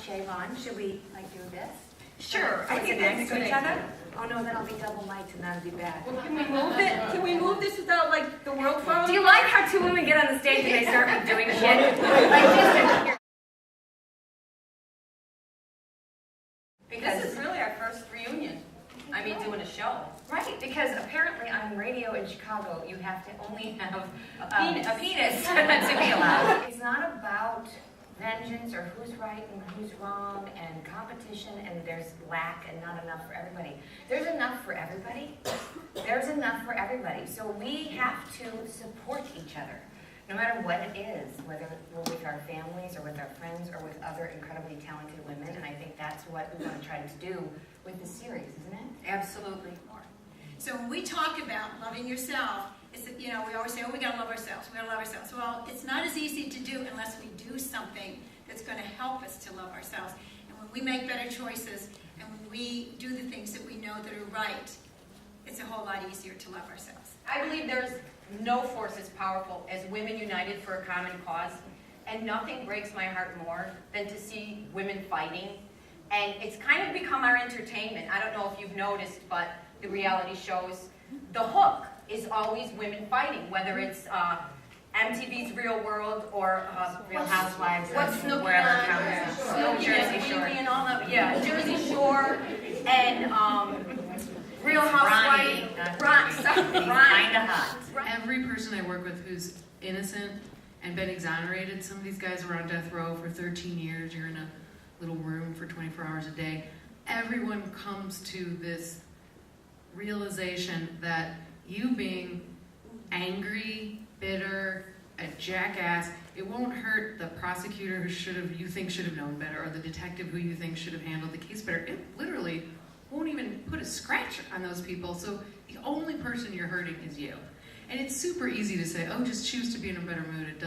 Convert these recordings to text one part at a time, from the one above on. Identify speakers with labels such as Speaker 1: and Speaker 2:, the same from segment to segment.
Speaker 1: Shea Vaughn. Should we do this?
Speaker 2: Sure.
Speaker 1: I think next to each other. Oh no, then I'll be double mic'd and that'll be bad.
Speaker 2: Well, can we move it? Can we move this without the world phone?
Speaker 1: Do you like how two women get on the stage and they start doing shit?
Speaker 2: Because this is really our first reunion. I mean, doing a show.
Speaker 1: Right, because apparently on radio in Chicago, you have to only have
Speaker 2: A
Speaker 1: penis to be allowed. It's not about vengeance or who's right and who's wrong and competition and there's lack and not enough for everybody. There's enough for everybody. There's enough for everybody. So we have to support each other, no matter what it is, whether we're with our families or with our friends or with other incredibly talented women. And I think that's what we want to try to do with this series, isn't it?
Speaker 2: Absolutely.
Speaker 3: So when we talk about loving yourself, it's, we always say, oh, we gotta love ourselves, we gotta love ourselves. Well, it's not as easy to do unless we do something that's gonna help us to love ourselves. And when we make better choices, and when we do the things that we know that are right, it's a whole lot easier to love ourselves.
Speaker 2: I believe there's no force as powerful as women united for a common cause. And nothing breaks my heart more than to see women fighting. And it's kind of become our entertainment. I don't know if you've noticed, but the reality shows, the hook is always women fighting, whether it's MTV's Real World or Real Housewives, wherever it counts. Jersey Shore. And all that, yeah, Jersey Shore and Real Housewives.
Speaker 1: Kinda hot.
Speaker 4: Every person I work with who's innocent and been exonerated, some of these guys were on death row for 13 years, you're in a little room for 24 hours a day. Everyone comes to this realization that you being angry, bitter, a jackass, it won't hurt the prosecutor who you think should have known better, or the detective who you think should have handled the case better. It literally won't even put a scratch on those people. So the only person you're hurting is you. And it's super easy to say, oh, just choose to be in a better mood. It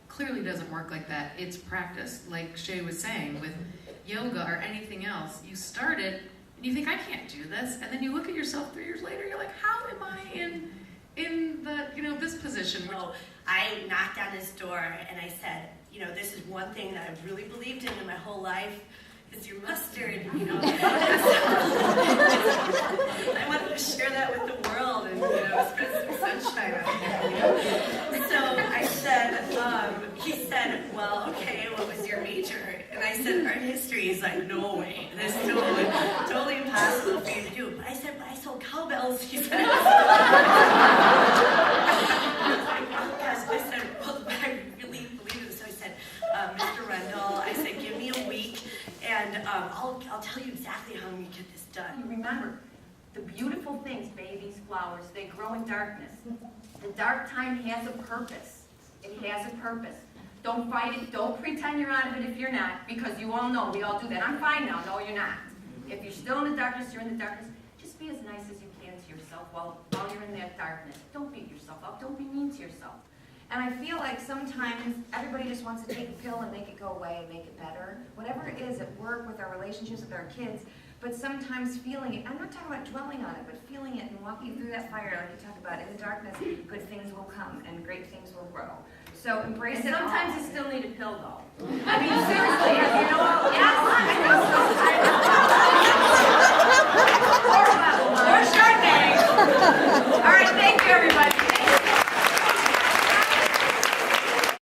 Speaker 4: clearly doesn't work like that. It's practice, like Shea was saying, with yoga or anything else. You start it, and you think, I can't do this. And then you look at yourself 3 years later, you're like, how am I in the, this position?
Speaker 5: So I knocked on his door and I said, this is one thing that I've really believed in my whole life. It's your mustard, I wanted to share that with the world and, spread some sunshine out there, So I said, he said, well, okay, what was your major? And I said, art history. He's like, no way, that's totally impossible for you to do. But I said, but I sold cowbells, he said. I said, well, I really believe in this. So I said, Mr. Rendell, I said, give me a week. And I'll tell you exactly how we get this done.
Speaker 2: You remember, the beautiful things, babies, flowers, they grow in darkness. The dark time has a purpose. It has a purpose. Don't fight it. Don't pretend you're out of it if you're not, because you all know, we all do that. I'm fine now. No, you're not. If you're still in the darkness, you're in the darkness. Just be as nice as you can to yourself while you're in that darkness. Don't beat yourself up. Don't be mean to yourself.
Speaker 1: And I feel like sometimes everybody just wants to take a pill and make it go away and make it better. Whatever it is at work, with our relationships with our kids, but sometimes feeling it. I'm not talking about dwelling on it, but feeling it and walking through that fire like you talk about. In the darkness, good things will come and great things will grow. So embrace it.
Speaker 2: Sometimes you still need a pill, though.
Speaker 1: I mean, seriously, yes, I know. Or Chardonnay. All right, thank you, everybody.